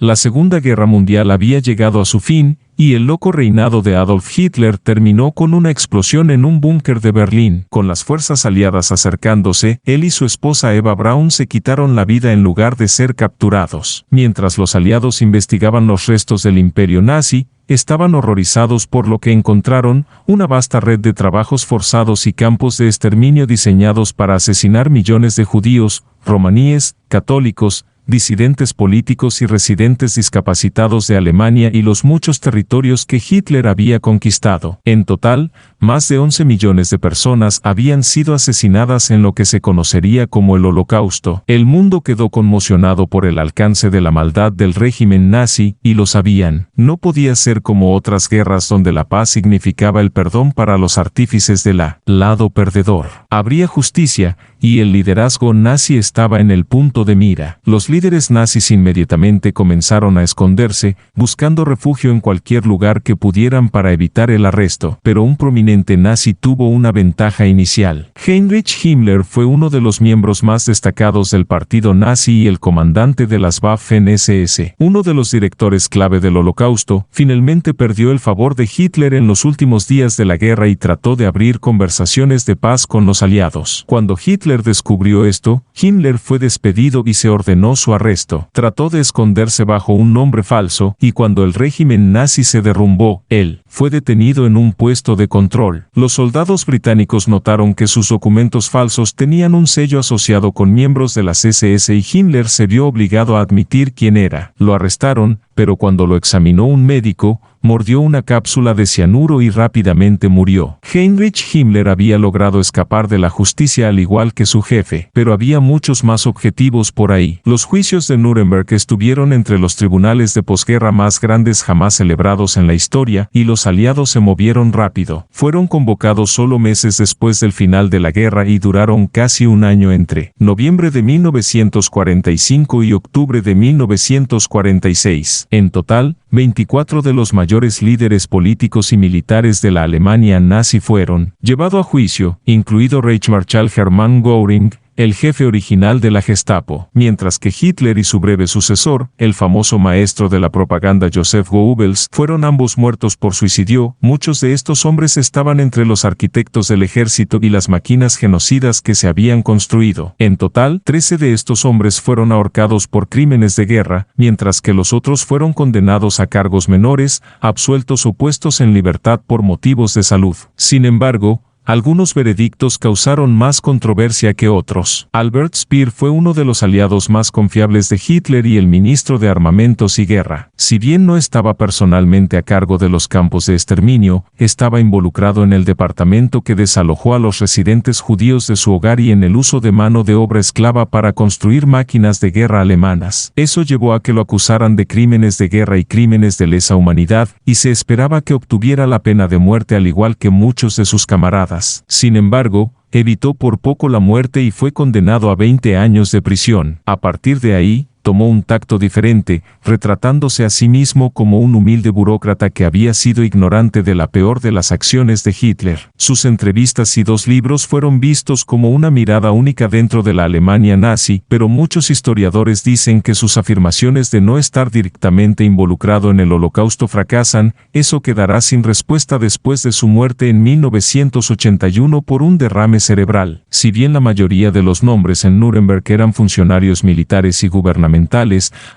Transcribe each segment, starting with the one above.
La Segunda Guerra Mundial había llegado a su fin, y el loco reinado de Adolf Hitler terminó con una explosión en un búnker de Berlín. Con las fuerzas aliadas acercándose, él y su esposa Eva Braun se quitaron la vida en lugar de ser capturados. Mientras los aliados investigaban los restos del imperio nazi, estaban horrorizados por lo que encontraron, una vasta red de trabajos forzados y campos de exterminio diseñados para asesinar millones de judíos, romaníes, católicos, disidentes políticos y residentes discapacitados de Alemania y los muchos territorios que Hitler había conquistado. En total, más de 11 millones de personas habían sido asesinadas en lo que se conocería como el Holocausto. El mundo quedó conmocionado por el alcance de la maldad del régimen nazi, y lo sabían. No podía ser como otras guerras donde la paz significaba el perdón para los artífices del lado perdedor. Habría justicia, y el liderazgo nazi estaba en el punto de mira. Los líderes nazis inmediatamente comenzaron a esconderse, buscando refugio en cualquier lugar que pudieran para evitar el arresto. Pero un prominente nazi tuvo una ventaja inicial. Heinrich Himmler fue uno de los miembros más destacados del partido nazi y el comandante de las Waffen-SS. Uno de los directores clave del Holocausto, finalmente perdió el favor de Hitler en los últimos días de la guerra y trató de abrir conversaciones de paz con los aliados. Cuando Hitler descubrió esto, Himmler fue despedido y se ordenó su arresto. Trató de esconderse bajo un nombre falso, y cuando el régimen nazi se derrumbó, él fue detenido en un puesto de control. Los soldados británicos notaron que sus documentos falsos tenían un sello asociado con miembros de las SS y Himmler se vio obligado a admitir quién era. Lo arrestaron, pero cuando lo examinó un médico, mordió una cápsula de cianuro y rápidamente murió. Heinrich Himmler había logrado escapar de la justicia al igual que su jefe, pero había muchos más objetivos por ahí. Los juicios de Nuremberg estuvieron entre los tribunales de posguerra más grandes jamás celebrados en la historia, y los aliados se movieron rápido. Fueron convocados solo meses después del final de la guerra y duraron casi un año entre noviembre de 1945 y octubre de 1946. En total, 24 de los mayores líderes políticos y militares de la Alemania nazi fueron llevados a juicio, incluido Reichsmarschall Hermann Göring, el jefe original de la Gestapo, mientras que Hitler y su breve sucesor, el famoso maestro de la propaganda Joseph Goebbels, fueron ambos muertos por suicidio. Muchos de estos hombres estaban entre los arquitectos del ejército y las máquinas genocidas que se habían construido. En total, 13 de estos hombres fueron ahorcados por crímenes de guerra, mientras que los otros fueron condenados a cargos menores, absueltos o puestos en libertad por motivos de salud. Sin embargo, algunos veredictos causaron más controversia que otros. Albert Speer fue uno de los aliados más confiables de Hitler y el ministro de Armamentos y Guerra. Si bien no estaba personalmente a cargo de los campos de exterminio, estaba involucrado en el departamento que desalojó a los residentes judíos de su hogar y en el uso de mano de obra esclava para construir máquinas de guerra alemanas. Eso llevó a que lo acusaran de crímenes de guerra y crímenes de lesa humanidad, y se esperaba que obtuviera la pena de muerte al igual que muchos de sus camaradas. Sin embargo, evitó por poco la muerte y fue condenado a 20 años de prisión. A partir de ahí, tomó un tacto diferente, retratándose a sí mismo como un humilde burócrata que había sido ignorante de la peor de las acciones de Hitler. Sus entrevistas y 2 libros fueron vistos como una mirada única dentro de la Alemania nazi, pero muchos historiadores dicen que sus afirmaciones de no estar directamente involucrado en el Holocausto fracasan. Eso quedará sin respuesta después de su muerte en 1981 por un derrame cerebral. Si bien la mayoría de los nombres en Nuremberg eran funcionarios militares y gubernamentales,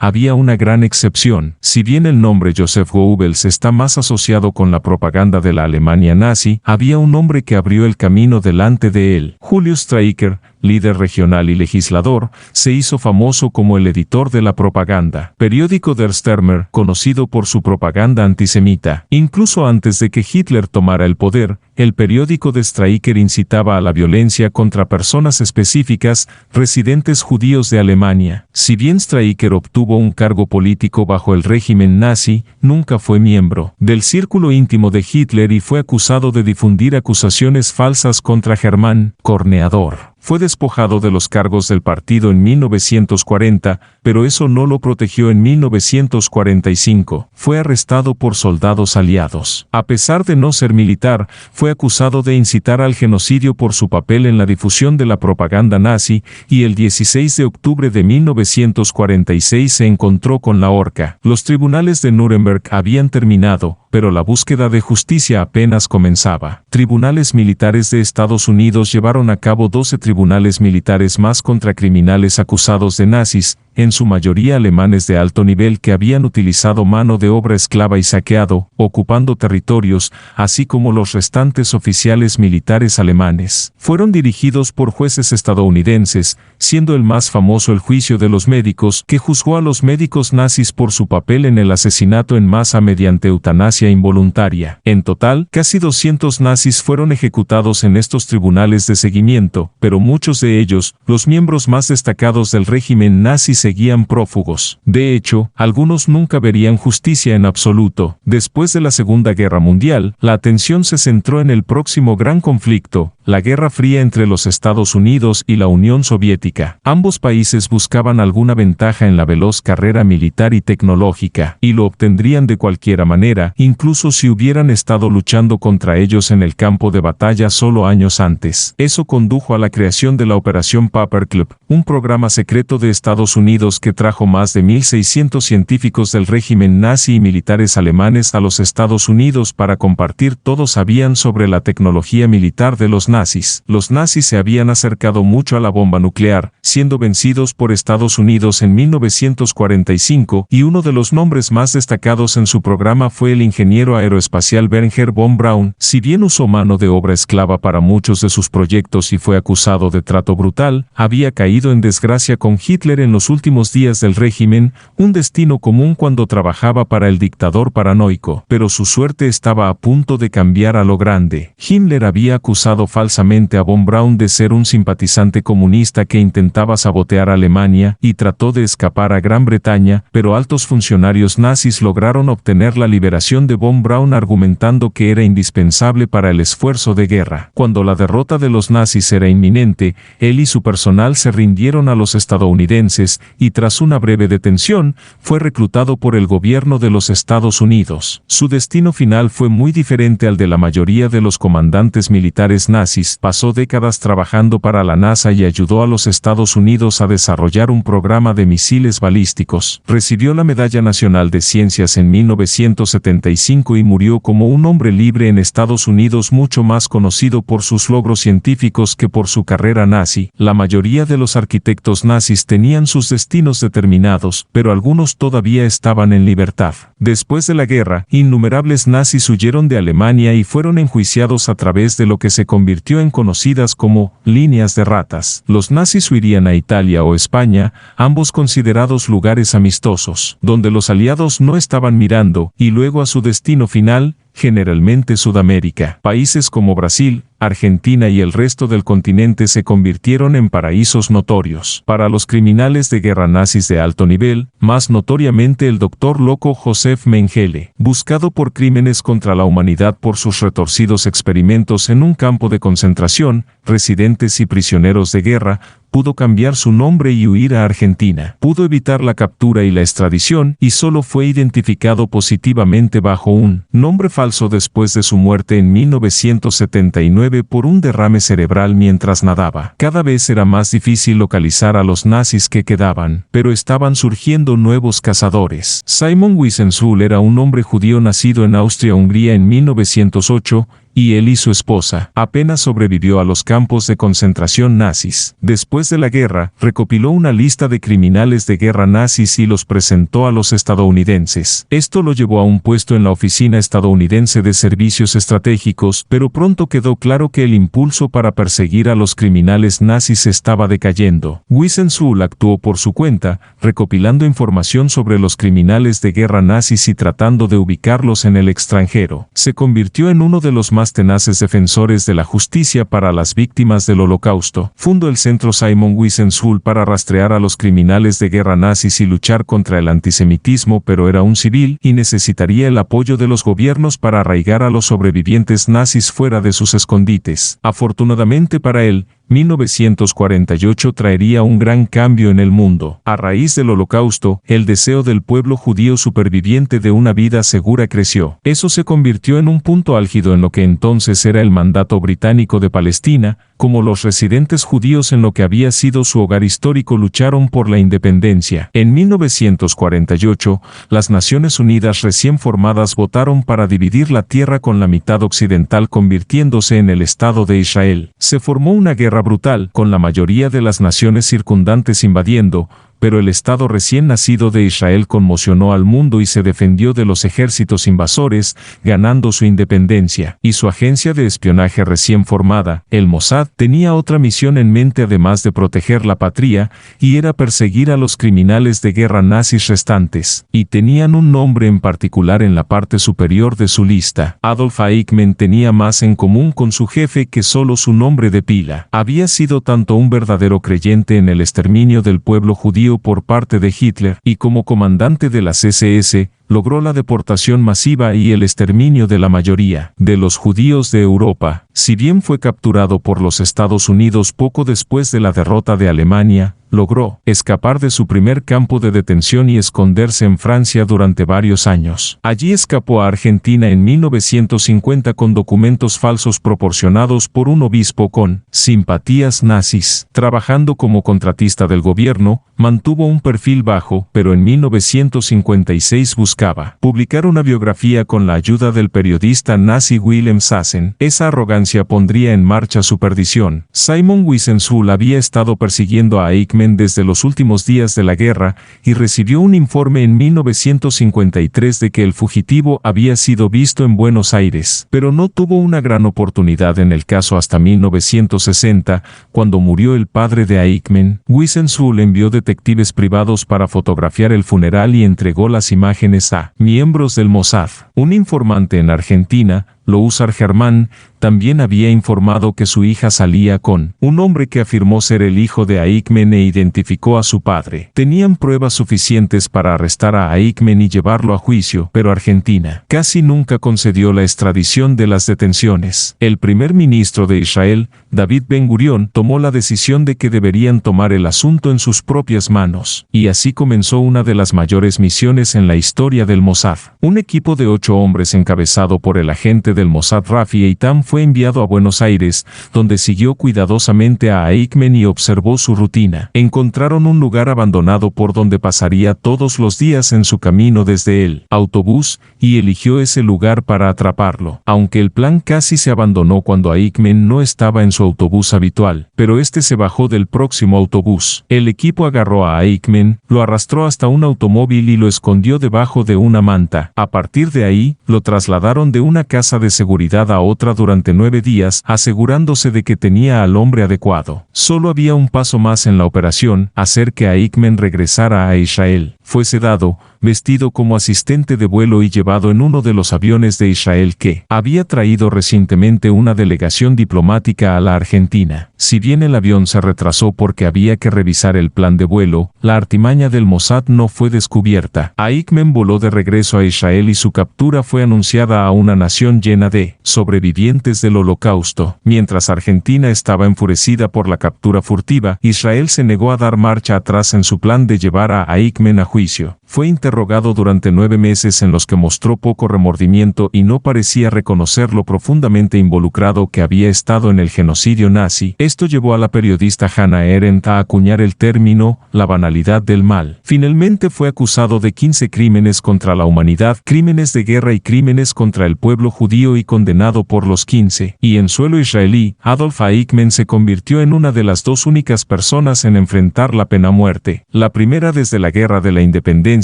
había una gran excepción. Si bien el nombre Joseph Goebbels está más asociado con la propaganda de la Alemania nazi, había un hombre que abrió el camino delante de él. Julius Streicher, líder regional y legislador, se hizo famoso como el editor de la propaganda. Periódico Der Stürmer, conocido por su propaganda antisemita. Incluso antes de que Hitler tomara el poder, el periódico de Streicher incitaba a la violencia contra personas específicas, residentes judíos de Alemania. Si bien Streicher obtuvo un cargo político bajo el régimen nazi, nunca fue miembro del círculo íntimo de Hitler y fue acusado de difundir acusaciones falsas contra Germán Corneador. Fue despojado de los cargos del partido en 1940, pero eso no lo protegió en 1945. Fue arrestado por soldados aliados. A pesar de no ser militar, fue acusado de incitar al genocidio por su papel en la difusión de la propaganda nazi, y el 16 de octubre de 1946 se encontró con la horca. Los tribunales de Nuremberg habían terminado, pero la búsqueda de justicia apenas comenzaba. Tribunales militares de Estados Unidos llevaron a cabo 12 tribunales militares más contra criminales acusados de nazis, en su mayoría alemanes de alto nivel que habían utilizado mano de obra esclava y saqueado, ocupando territorios, así como los restantes oficiales militares alemanes. Fueron dirigidos por jueces estadounidenses, siendo el más famoso el juicio de los médicos, que juzgó a los médicos nazis por su papel en el asesinato en masa mediante eutanasia involuntaria. En total, casi 200 nazis fueron ejecutados en estos tribunales de seguimiento, pero muchos de ellos, los miembros más destacados del régimen nazi, seguían prófugos. De hecho, algunos nunca verían justicia en absoluto. Después de la Segunda Guerra Mundial, la atención se centró en el próximo gran conflicto, la Guerra Fría entre los Estados Unidos y la Unión Soviética. Ambos países buscaban alguna ventaja en la veloz carrera militar y tecnológica, y lo obtendrían de cualquier manera, incluso si hubieran estado luchando contra ellos en el campo de batalla solo años antes. Eso condujo a la creación de la Operación Paperclip, un programa secreto de Estados Unidos que trajo más de 1.600 científicos del régimen nazi y militares alemanes a los Estados Unidos para compartir todo sabían sobre la tecnología militar de los nazis. Los nazis se habían acercado mucho a la bomba nuclear, siendo vencidos por Estados Unidos en 1945, y uno de los nombres más destacados en su programa fue el ingeniero aeroespacial Wernher von Braun. Si bien usó mano de obra esclava para muchos de sus proyectos y fue acusado de trato brutal, había caído en desgracia con Hitler en los últimos días del régimen, un destino común cuando trabajaba para el dictador paranoico, pero su suerte estaba a punto de cambiar a lo grande. Himmler había acusado falsamente a von Braun de ser un simpatizante comunista que intentaba sabotear a Alemania y trató de escapar a Gran Bretaña, pero altos funcionarios nazis lograron obtener la liberación de von Braun argumentando que era indispensable para el esfuerzo de guerra. Cuando la derrota de los nazis era inminente, él y su personal se rindieron a los estadounidenses, y tras una breve detención, fue reclutado por el gobierno de los Estados Unidos. Su destino final fue muy diferente al de la mayoría de los comandantes militares nazis. Pasó décadas trabajando para la NASA y ayudó a los Estados Unidos a desarrollar un programa de misiles balísticos. Recibió la Medalla Nacional de Ciencias en 1975 y murió como un hombre libre en Estados Unidos, mucho más conocido por sus logros científicos que por su carrera nazi. La mayoría de los arquitectos nazis tenían sus destinos determinados, pero algunos todavía estaban en libertad. Después de la guerra, innumerables nazis huyeron de Alemania y fueron enjuiciados a través de lo que se convirtió en conocidas como líneas de ratas. Los nazis huirían a Italia o España, ambos considerados lugares amistosos, donde los aliados no estaban mirando, y luego a su destino final, generalmente Sudamérica. Países como Brasil, Argentina y el resto del continente se convirtieron en paraísos notorios para los criminales de guerra nazis de alto nivel, más notoriamente el Dr. Loco Josef Mengele, buscado por crímenes contra la humanidad por sus retorcidos experimentos en un campo de concentración. Residentes y prisioneros de guerra, pudo cambiar su nombre y huir a Argentina. Pudo evitar la captura y la extradición, y solo fue identificado positivamente bajo un nombre falso después de su muerte en 1979 por un derrame cerebral mientras nadaba. Cada vez era más difícil localizar a los nazis que quedaban, pero estaban surgiendo nuevos cazadores. Simon Wiesenthal era un hombre judío nacido en Austria-Hungría en 1908, y él y su esposa apenas sobrevivió a los campos de concentración nazis. Después de la guerra, recopiló una lista de criminales de guerra nazis y los presentó a los estadounidenses. Esto lo llevó a un puesto en la Oficina Estadounidense de Servicios Estratégicos, pero pronto quedó claro que el impulso para perseguir a los criminales nazis estaba decayendo. Wiesenthal actuó por su cuenta, recopilando información sobre los criminales de guerra nazis y tratando de ubicarlos en el extranjero. Se convirtió en uno de los más tenaces defensores de la justicia para las víctimas del Holocausto. Fundó el Centro Simon Wiesenthal para rastrear a los criminales de guerra nazis y luchar contra el antisemitismo, pero era un civil y necesitaría el apoyo de los gobiernos para arraigar a los sobrevivientes nazis fuera de sus escondites. Afortunadamente para él, 1948 traería un gran cambio en el mundo. A raíz del Holocausto, el deseo del pueblo judío superviviente de una vida segura creció. Eso se convirtió en un punto álgido en lo que entonces era el mandato británico de Palestina, como los residentes judíos en lo que había sido su hogar histórico lucharon por la independencia. En 1948, las Naciones Unidas recién formadas votaron para dividir la tierra con la mitad occidental convirtiéndose en el Estado de Israel. Se formó una guerra brutal, con la mayoría de las naciones circundantes invadiendo, pero el Estado recién nacido de Israel conmocionó al mundo y se defendió de los ejércitos invasores, ganando su independencia. Y su agencia de espionaje recién formada, el Mossad, tenía otra misión en mente además de proteger la patria, y era perseguir a los criminales de guerra nazis restantes. Y tenían un nombre en particular en la parte superior de su lista. Adolf Eichmann tenía más en común con su jefe que solo su nombre de pila. Había sido tanto un verdadero creyente en el exterminio del pueblo judío por parte de Hitler, y como comandante de las SS, logró la deportación masiva y el exterminio de la mayoría de los judíos de Europa. Si bien fue capturado por los Estados Unidos poco después de la derrota de Alemania, logró escapar de su primer campo de detención y esconderse en Francia durante varios años. Allí escapó a Argentina en 1950 con documentos falsos proporcionados por un obispo con simpatías nazis. Trabajando como contratista del gobierno, mantuvo un perfil bajo, pero en 1956 buscaba publicar una biografía con la ayuda del periodista nazi Wilhelm Sassen. Esa arrogancia pondría en marcha su perdición. Simon Wiesenthal había estado persiguiendo a Eichmann desde los últimos días de la guerra y recibió un informe en 1953 de que el fugitivo había sido visto en Buenos Aires, pero no tuvo una gran oportunidad en el caso hasta 1960, cuando murió el padre de Eichmann. Wiesenthal envió detectives privados para fotografiar el funeral y entregó las imágenes a miembros del Mossad. Un informante en Argentina, Lothar Germán, también había informado que su hija salía con un hombre que afirmó ser el hijo de Eichmann e identificó a su padre. Tenían pruebas suficientes para arrestar a Eichmann y llevarlo a juicio, pero Argentina casi nunca concedió la extradición de las detenciones. El primer ministro de Israel, David Ben-Gurión, tomó la decisión de que deberían tomar el asunto en sus propias manos, y así comenzó una de las mayores misiones en la historia del Mossad. Un equipo de 8 hombres encabezado por el agente del Mossad Rafi Eitan fue enviado a Buenos Aires, donde siguió cuidadosamente a Eichmann y observó su rutina. Encontraron un lugar abandonado por donde pasaría todos los días en su camino desde el autobús, y eligió ese lugar para atraparlo. Aunque el plan casi se abandonó cuando Eichmann no estaba en su autobús habitual, pero este se bajó del próximo autobús. El equipo agarró a Eichmann, lo arrastró hasta un automóvil y lo escondió debajo de una manta. A partir de ahí, lo trasladaron de una casa de seguridad a otra durante 9 días, asegurándose de que tenía al hombre adecuado. Solo había un paso más en la operación, hacer que Eichmann regresara a Israel. Fue sedado, vestido como asistente de vuelo y llevado en uno de los aviones de Israel que había traído recientemente una delegación diplomática a la Argentina. Si bien el avión se retrasó porque había que revisar el plan de vuelo, la artimaña del Mossad no fue descubierta. Eichmann voló de regreso a Israel y su captura fue anunciada a una nación llena de sobrevivientes del Holocausto. Mientras Argentina estaba enfurecida por la captura furtiva, Israel se negó a dar marcha atrás en su plan de llevar a Eichmann a juicio. Fue interrogado durante 9 meses en los que mostró poco remordimiento y no parecía reconocer lo profundamente involucrado que había estado en el genocidio nazi. Esto llevó a la periodista Hannah Arendt a acuñar el término «la banalidad del mal». Finalmente fue acusado de 15 crímenes contra la humanidad, crímenes de guerra y crímenes contra el pueblo judío y condenado por los 15. Y en suelo israelí, Adolf Eichmann se convirtió en una de las 2 únicas personas en enfrentar la pena muerte. La primera desde la Guerra de la Independencia,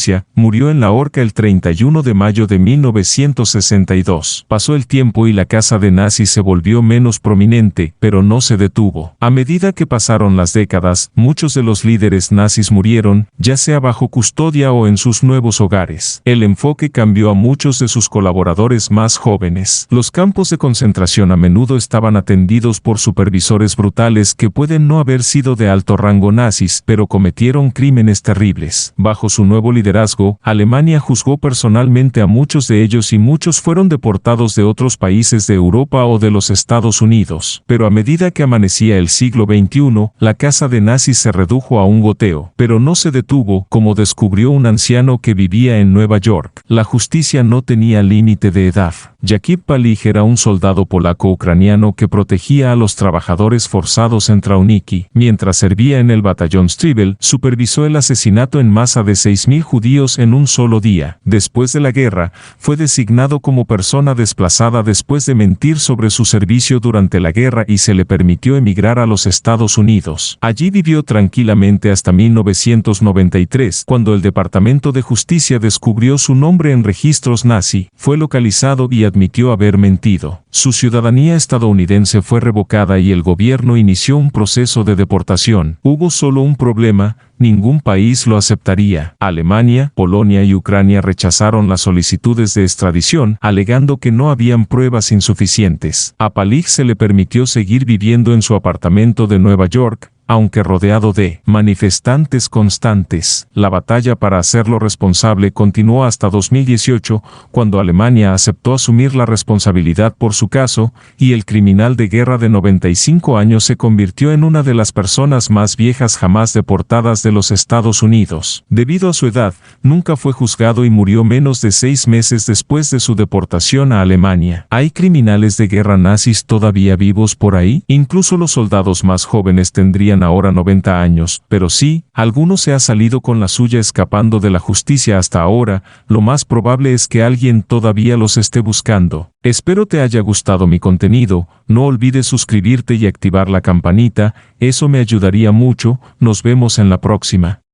murió en la horca el 31 de mayo de 1962. Pasó el tiempo y la casa de nazis se volvió menos prominente, pero no se detuvo. A medida que pasaron las décadas, muchos de los líderes nazis murieron, ya sea bajo custodia o en sus nuevos hogares. El enfoque cambió a muchos de sus colaboradores más jóvenes. Los campos de concentración a menudo estaban atendidos por supervisores brutales que pueden no haber sido de alto rango nazis, pero cometieron crímenes terribles. Bajo su nuevo liderazgo, liderazgo, Alemania juzgó personalmente a muchos de ellos y muchos fueron deportados de otros países de Europa o de los Estados Unidos. Pero a medida que amanecía el siglo XXI, la caza de nazis se redujo a un goteo. Pero no se detuvo, como descubrió un anciano que vivía en Nueva York. La justicia no tenía límite de edad. Jakub Palich era un soldado polaco-ucraniano que protegía a los trabajadores forzados en Trauniki. Mientras servía en el batallón Stribel, supervisó el asesinato en masa de 6.000 judíos en un solo día. Después de la guerra, fue designado como persona desplazada después de mentir sobre su servicio durante la guerra y se le permitió emigrar a los Estados Unidos. Allí vivió tranquilamente hasta 1993, cuando el Departamento de Justicia descubrió su nombre en registros nazi. Fue localizado y admitió haber mentido. Su ciudadanía estadounidense fue revocada y el gobierno inició un proceso de deportación. Hubo solo un problema: ningún país lo aceptaría. Alemania, Polonia y Ucrania rechazaron las solicitudes de extradición, alegando que no habían pruebas insuficientes. A Palich se le permitió seguir viviendo en su apartamento de Nueva York, aunque rodeado de manifestantes constantes. La batalla para hacerlo responsable continuó hasta 2018, cuando Alemania aceptó asumir la responsabilidad por su caso, y el criminal de guerra de 95 años se convirtió en una de las personas más viejas jamás deportadas de los Estados Unidos. Debido a su edad, nunca fue juzgado y murió menos de 6 meses después de su deportación a Alemania. ¿Hay criminales de guerra nazis todavía vivos por ahí? Incluso los soldados más jóvenes tendrían ahora 90 años, pero sí, alguno se ha salido con la suya escapando de la justicia hasta ahora. Lo más probable es que alguien todavía los esté buscando. Espero te haya gustado mi contenido. No olvides suscribirte y activar la campanita, eso me ayudaría mucho. Nos vemos en la próxima.